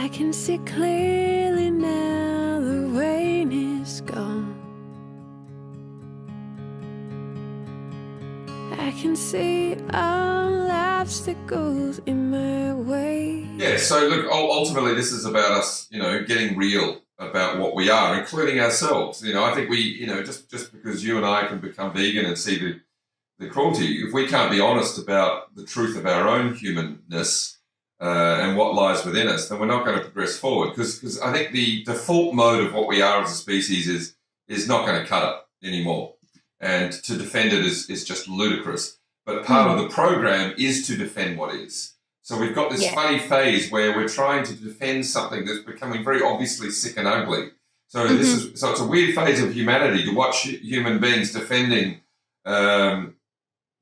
I can see clearly now, the rain is gone. I can see all obstacles in my way. Yeah, so look, ultimately this is about us, getting real about what we are, including ourselves. I think we, just because you and I can become vegan and see the cruelty, if we can't be honest about the truth of our own humanness and what lies within us, then we're not going to progress forward. Because I think the default mode of what we are as a species is not going to cut it anymore. And to defend it is just ludicrous. But part of the program is to defend what is. So we've got this funny phase where we're trying to defend something that's becoming very obviously sick and ugly. So it's a weird phase of humanity to watch human beings defending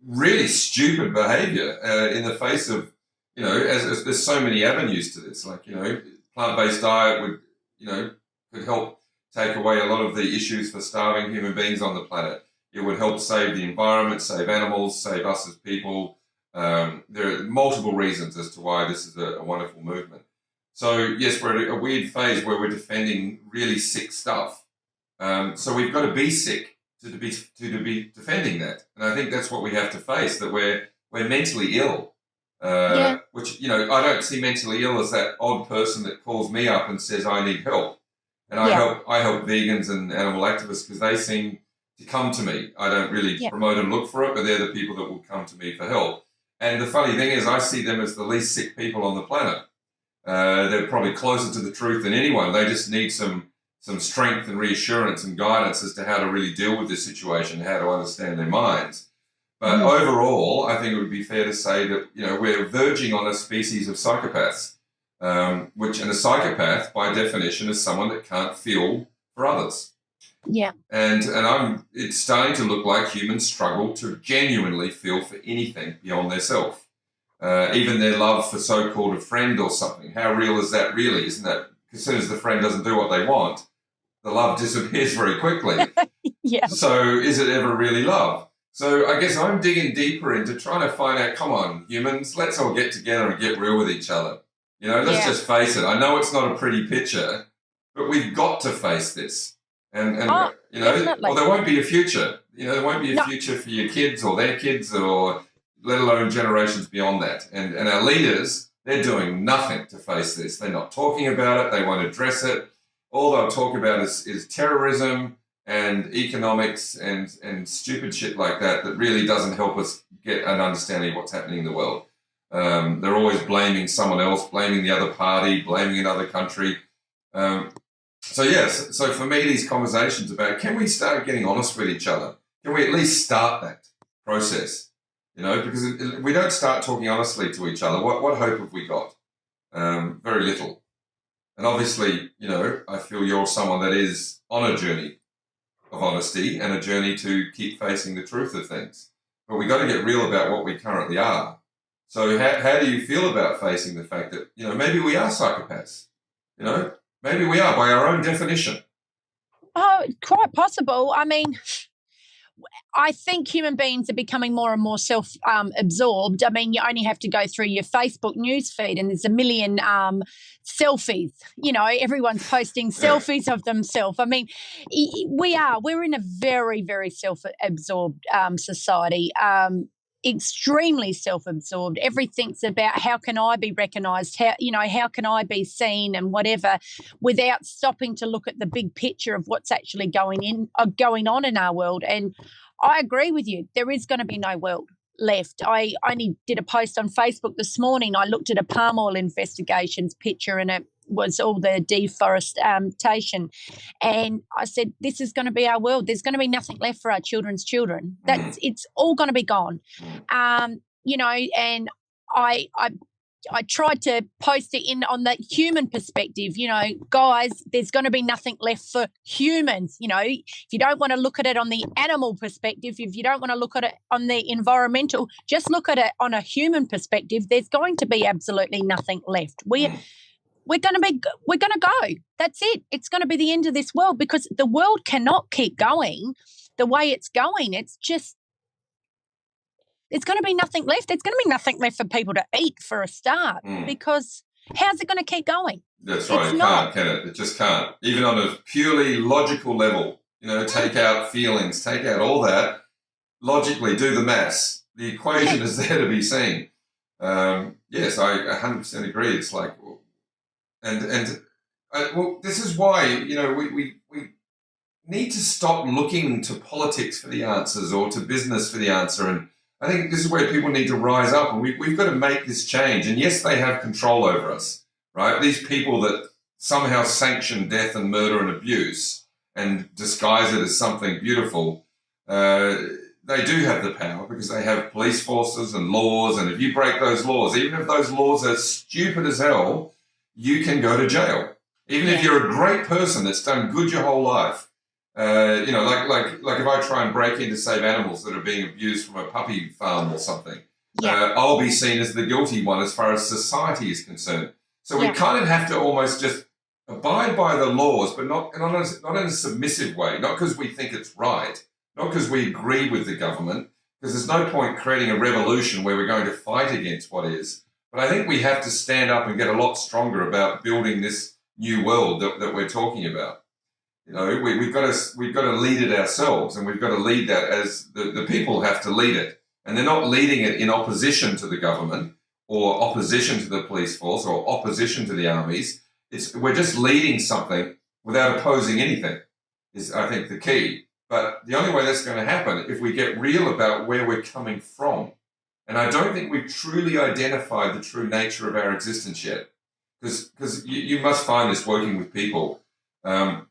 really stupid behavior in the face of, as there's so many avenues to this. Like, plant-based diet could help take away a lot of the issues for starving human beings on the planet. It would help save the environment, save animals, save us as people. There are multiple reasons as to why this is a wonderful movement. So, yes, we're at a weird phase where we're defending really sick stuff. So we've got to be sick to be defending that. And I think that's what we have to face, that we're mentally ill. Which, I don't see mentally ill as that odd person that calls me up and says, I need help. And I help vegans and animal activists because they seem to come to me. I don't really promote and look for it, but they're the people that will come to me for help. And the funny thing is I see them as the least sick people on the planet. They're probably closer to the truth than anyone. They just need some strength and reassurance and guidance as to how to really deal with this situation, how to understand their minds. But overall, I think it would be fair to say that, we're verging on a species of psychopaths, and a psychopath, by definition, is someone that can't feel for others. Yeah. And it's starting to look like humans struggle to genuinely feel for anything beyond their self. Even their love for so-called a friend or something. How real is that really? Isn't that, as soon as the friend doesn't do what they want, the love disappears very quickly. So is it ever really love? So I guess I'm digging deeper into trying to find out, come on, humans, let's all get together and get real with each other. Let's just face it. I know it's not a pretty picture, but we've got to face this. And definitely. or there won't be a future. There won't be a future for your kids or their kids, or let alone generations beyond that. And our leaders, they're doing nothing to face this. They're not talking about it. They won't address it. All they'll talk about is terrorism and economics and stupid shit like that really doesn't help us get an understanding of what's happening in the world. They're always blaming someone else, blaming the other party, blaming another country. So for me, these conversations about, can we start getting honest with each other? Can we at least start that process? Because if we don't start talking honestly to each other, what hope have we got? Very little. And obviously, I feel you're someone that is on a journey of honesty and a journey to keep facing the truth of things. But we got to get real about what we currently are. So how do you feel about facing the fact that, maybe we are psychopaths? Maybe we are by our own definition. Oh, quite possible. I mean, I think human beings are becoming more and more self-absorbed. I mean, you only have to go through your Facebook newsfeed and there's a million selfies. Everyone's posting selfies of themselves. I mean, we're in a very, very self-absorbed society. Extremely self-absorbed. Everything's about how can I be recognised, how can I be seen and whatever, without stopping to look at the big picture of what's actually going on in our world. And I agree with you. There is going to be no world left. I only did a post on Facebook this morning. I looked at a palm oil investigations picture and it was all the deforestation. And I said, this is going to be our world. There's going to be nothing left for our children's children. It's all going to be gone. And I tried to post it in on the human perspective, guys, there's going to be nothing left for humans. If you don't want to look at it on the animal perspective, if you don't want to look at it on the environmental, just look at it on a human perspective. There's going to be absolutely nothing left. We're going to go. That's it. It's going to be the end of this world because the world cannot keep going the way it's going. It's just, there's going to be nothing left. There's going to be nothing left for people to eat for a start because how's it going to keep going? That's right. It's It not. can't, can it? It just can't. Even on a purely logical level, take out feelings, take out all that. Logically, do the maths. The equation is there to be seen. Yes, I 100% agree. It's like, well, this is why, we need to stop looking to politics for the answers or to business for the answer. And I think this is where people need to rise up, and we've got to make this change. And yes, they have control over us, right? These people that somehow sanction death and murder and abuse and disguise it as something beautiful, they do have the power because they have police forces and laws. And if you break those laws, even if those laws are stupid as hell, you can go to jail. Even if you're a great person that's done good your whole life. Like if I try and break in to save animals that are being abused from a puppy farm or something, I'll be seen as the guilty one as far as society is concerned. So we kind of have to almost just abide by the laws, but not in a submissive way, not because we think it's right, not because we agree with the government, because there's no point creating a revolution where we're going to fight against what is. But I think we have to stand up and get a lot stronger about building this new world that we're talking about. We've got to lead it ourselves, and we've got to lead that as the people have to lead it. And they're not leading it in opposition to the government or opposition to the police force or opposition to the armies. We're just leading something without opposing anything is, I think, the key. But the only way that's going to happen if we get real about where we're coming from. And I don't think we've truly identified the true nature of our existence yet. Because you must find this working with people.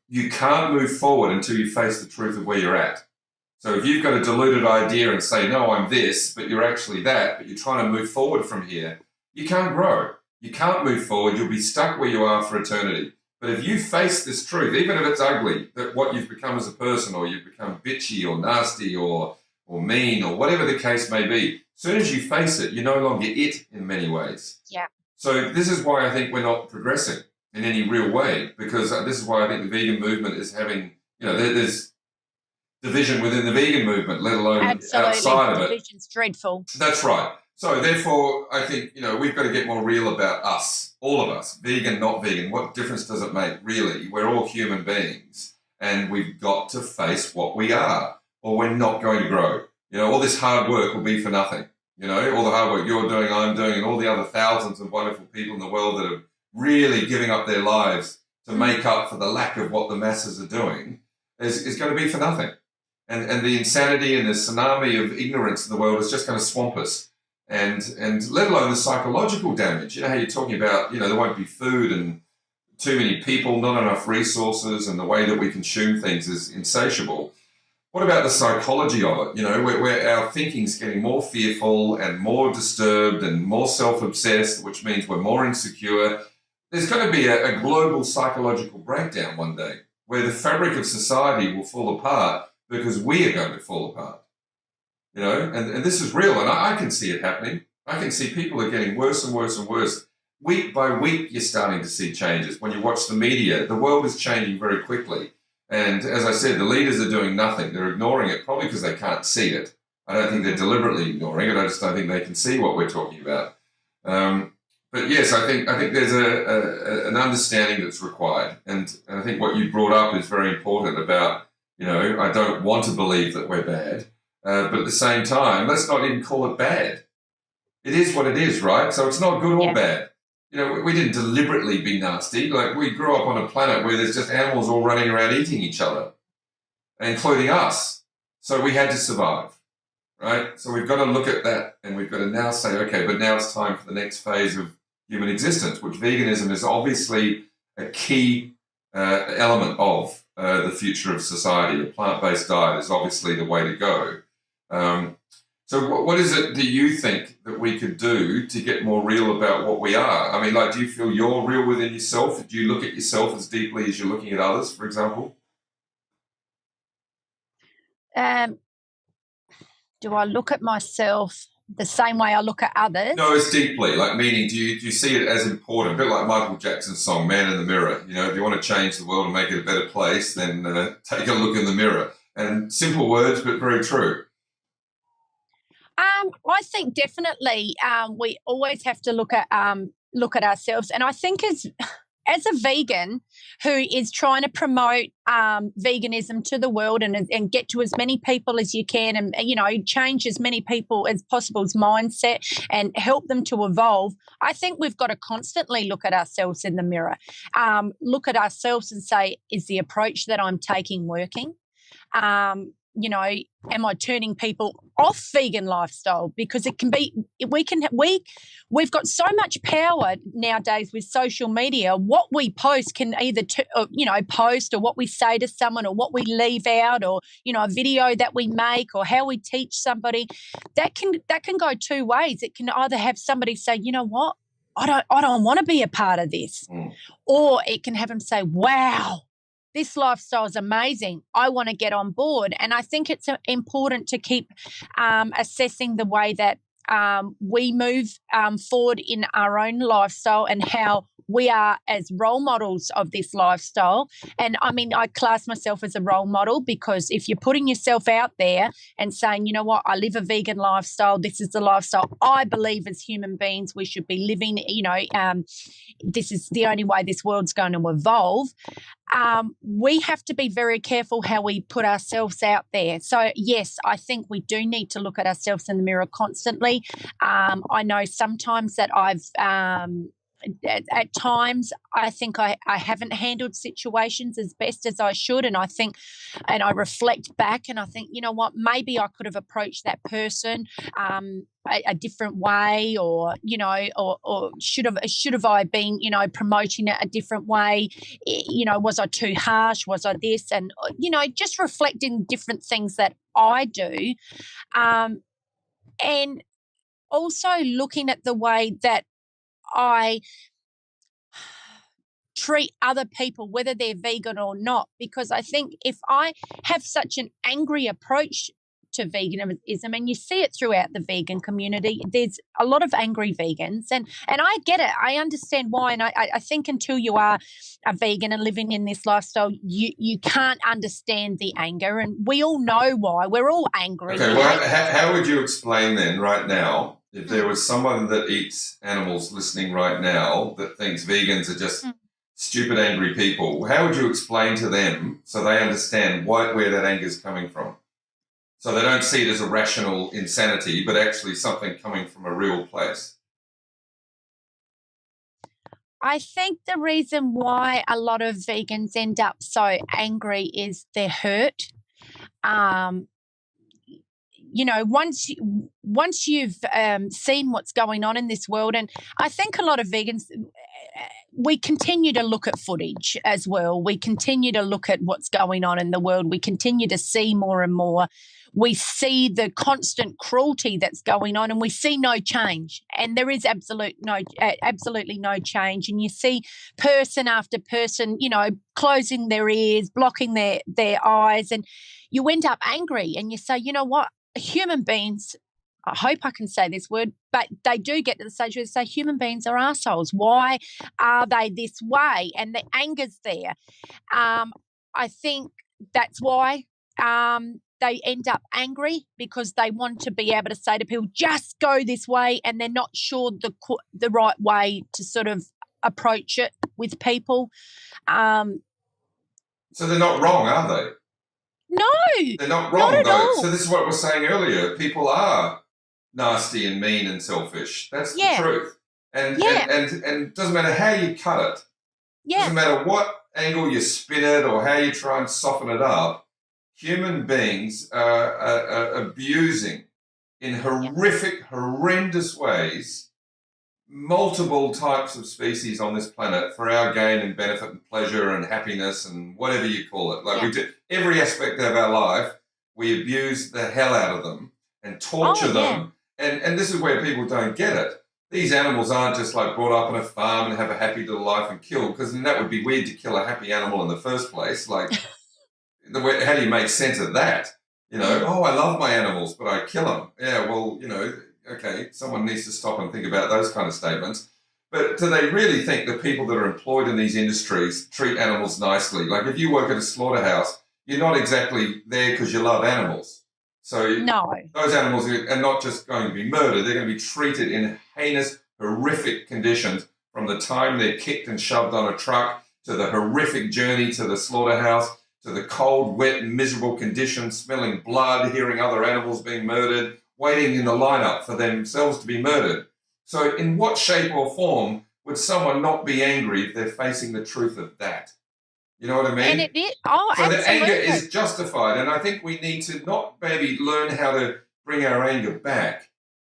You can't move forward until you face the truth of where you're at. So if you've got a deluded idea and say, no, I'm this, but you're actually that, but you're trying to move forward from here, you can't grow. You can't move forward. You'll be stuck where you are for eternity. But if you face this truth, even if it's ugly, that what you've become as a person, or you've become bitchy or nasty or mean or whatever the case may be, as soon as you face it, you're no longer it in many ways. Yeah. So this is why I think we're not progressing in any real way, because this is why I think the vegan movement is having, there's division within the vegan movement, let alone outside of it. Division's dreadful. That's right. So therefore, I think, we've got to get more real about us, all of us, vegan, not vegan. What difference does it make, really? We're all human beings, and we've got to face what we are, or we're not going to grow. All this hard work will be for nothing. All the hard work you're doing, I'm doing, and all the other thousands of wonderful people in the world that are really giving up their lives to make up for the lack of what the masses are doing is going to be for nothing. And the insanity and the tsunami of ignorance in the world is just going to swamp us. And let alone the psychological damage. How you're talking about, there won't be food and too many people, not enough resources, and the way that we consume things is insatiable. What about the psychology of it? Where our thinking's getting more fearful and more disturbed and more self-obsessed, which means we're more insecure. There's going to be a global psychological breakdown one day where the fabric of society will fall apart because we are going to fall apart. And this is real, and I can see it happening. I can see people are getting worse and worse and worse. Week by week, you're starting to see changes. When you watch the media, the world is changing very quickly. And as I said, the leaders are doing nothing. They're ignoring it, probably because they can't see it. I don't think they're deliberately ignoring it. I just don't think they can see what we're talking about. But yes, I think there's an understanding that's required. And I think what you brought up is very important about, I don't want to believe that we're bad. But at the same time, let's not even call it bad. It is what it is, right? So it's not good or bad. We didn't deliberately be nasty. Like, we grew up on a planet where there's just animals all running around eating each other, including us. So we had to survive, right? So we've got to look at that, and we've got to now say, okay, but now it's time for the next phase of human existence, which veganism is obviously a key element of the future of society. A plant-based diet is obviously the way to go. So what is it, do you think, that we could do to get more real about what we are? I mean, do you feel you're real within yourself? Do you look at yourself as deeply as you're looking at others, for example? Do I look at myself the same way I look at others? No, it's deeply. Meaning, do you see it as important? A bit like Michael Jackson's song, Man in the Mirror. If you want to change the world and make it a better place, then take a look in the mirror. And simple words, but very true. I think definitely we always have to look at look at ourselves. And I think as a vegan who is trying to promote veganism to the world and get to as many people as you can and, change as many people as possible's mindset and help them to evolve, I think we've got to constantly look at ourselves in the mirror, look at ourselves and say, is the approach that I'm taking working? Am I turning people off vegan lifestyle? Because it can be, we've got so much power nowadays with social media. What we post can either, post, or what we say to someone, or what we leave out, or, a video that we make, or how we teach somebody. That can go two ways. It can either have somebody say, you know what, I don't want to be a part of this. Or it can have them say, wow, this lifestyle is amazing. I want to get on board. And I think it's important to keep assessing the way that we move forward in our own lifestyle and how we are as role models of this lifestyle. And I mean, I class myself as a role model, because if you're putting yourself out there and saying, you know what, I live a vegan lifestyle, this is the lifestyle I believe as human beings we should be living, this is the only way this world's going to evolve. We have to be very careful how we put ourselves out there. So, yes, I think we do need to look at ourselves in the mirror constantly. I know sometimes that I've at times I think I haven't handled situations as best as I should, and I reflect back and I think, you know what, maybe I could have approached that person a different way, or or should have I been promoting it a different way? Was I too harsh? Was I this? And just reflecting different things that I do, and also looking at the way that I treat other people, whether they're vegan or not, because I think if I have such an angry approach to veganism, and you see it throughout the vegan community, there's a lot of angry vegans, and I get it. I understand why, and I think until you are a vegan and living in this lifestyle, you can't understand the anger, and we all know why. We're all angry. Okay, well, how would you explain then, right now, if there was someone that eats animals listening right now that thinks vegans are just stupid, angry people, how would you explain to them so they understand where that anger is coming from? So they don't see it as a rational insanity, but actually something coming from a real place. I think the reason why a lot of vegans end up so angry is they're hurt. Once you've seen what's going on in this world, and I think a lot of vegans, we continue to look at footage as well. We continue to look at what's going on in the world. We continue to see more and more. We see the constant cruelty that's going on, and we see no change. And there is absolutely no change. And you see person after person, closing their ears, blocking their eyes, and you end up angry. And you say, you know what, human beings, I hope I can say this word, but they do get to the stage where they say human beings are assholes. Why are they this way? And the anger's there. I think that's why they end up angry, because they want to be able to say to people, just go this way, and they're not sure the right way to sort of approach it with people. So they're not wrong, are they? No. They're not wrong, not at though. all. So this is what we're saying earlier. People are nasty and mean and selfish. That's the truth. And it doesn't matter how you cut it. It doesn't matter what angle you spin it or how you try and soften it up. Human beings are abusing in horrific, horrendous ways multiple types of species on this planet for our gain and benefit and pleasure and happiness and whatever you call it. Like we do every aspect of our life, we abuse the hell out of them and torture them. And this is where people don't get it. These animals aren't just like brought up on a farm and have a happy little life and killed, because then that would be weird to kill a happy animal in the first place. Like, how do you make sense of that? Oh, I love my animals, but I kill them. Yeah, well, okay, someone needs to stop and think about those kind of statements. But do they really think that people that are employed in these industries treat animals nicely? Like if you work at a slaughterhouse, you're not exactly there because you love animals. So those animals are not just going to be murdered, they're going to be treated in heinous, horrific conditions from the time they're kicked and shoved on a truck to the horrific journey to the slaughterhouse, to the cold, wet, miserable conditions, smelling blood, hearing other animals being murdered, waiting in the lineup for themselves to be murdered. So in what shape or form would someone not be angry if they're facing the truth of that? You know what I mean? And it is. Oh, so absolutely. the anger is justified. And I think we need to not maybe learn how to bring our anger back.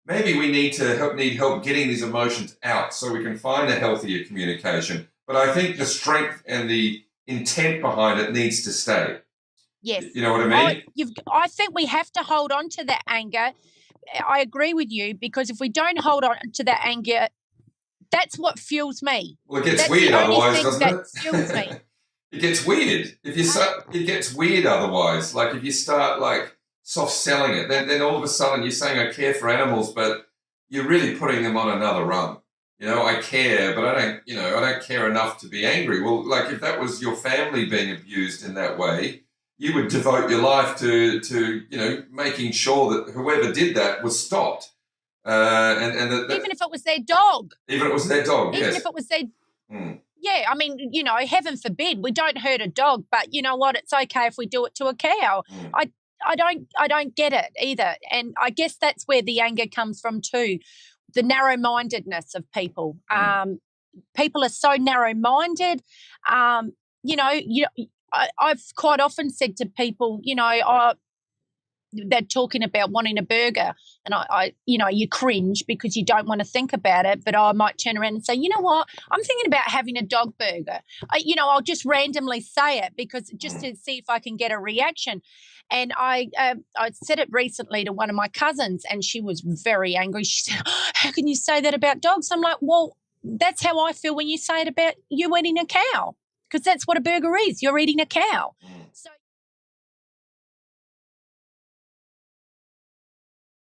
Maybe we need help getting these emotions out so we can find a healthier communication. But I think the strength and the intent behind it needs to stay. Yes. You know what I mean? I think we have to hold on to that anger. I agree with you, because if we don't hold on to that anger, that's what fuels me. Well, it gets That's weird the only otherwise, thing doesn't that it? fuels me. It gets weird. It gets weird otherwise. Like if you start like soft selling it, then all of a sudden you're saying I care for animals, but you're really putting them on another rung. You know, I care, but I don't care enough to be angry. Well, like if that was your family being abused in that way, you would devote your life to making sure that whoever did that was stopped. Even if it was their dog. Even if it was their dog, Even yes. if it was their... Yeah, I mean, heaven forbid, we don't hurt a dog, but you know what? It's okay if we do it to a cow. I don't get it either. And I guess that's where the anger comes from too, the narrow-mindedness of people. People are so narrow-minded. I've quite often said to people, they're talking about wanting a burger, and I you cringe because you don't want to think about it, but I might turn around and say, you know what, I'm thinking about having a dog burger. I'll just randomly say it because just to see if I can get a reaction. And I said it recently to one of my cousins, and she was very angry. She said, how can you say that about dogs? I'm like, well, that's how I feel when you say it about you eating a cow, because that's what a burger is. You're eating a cow.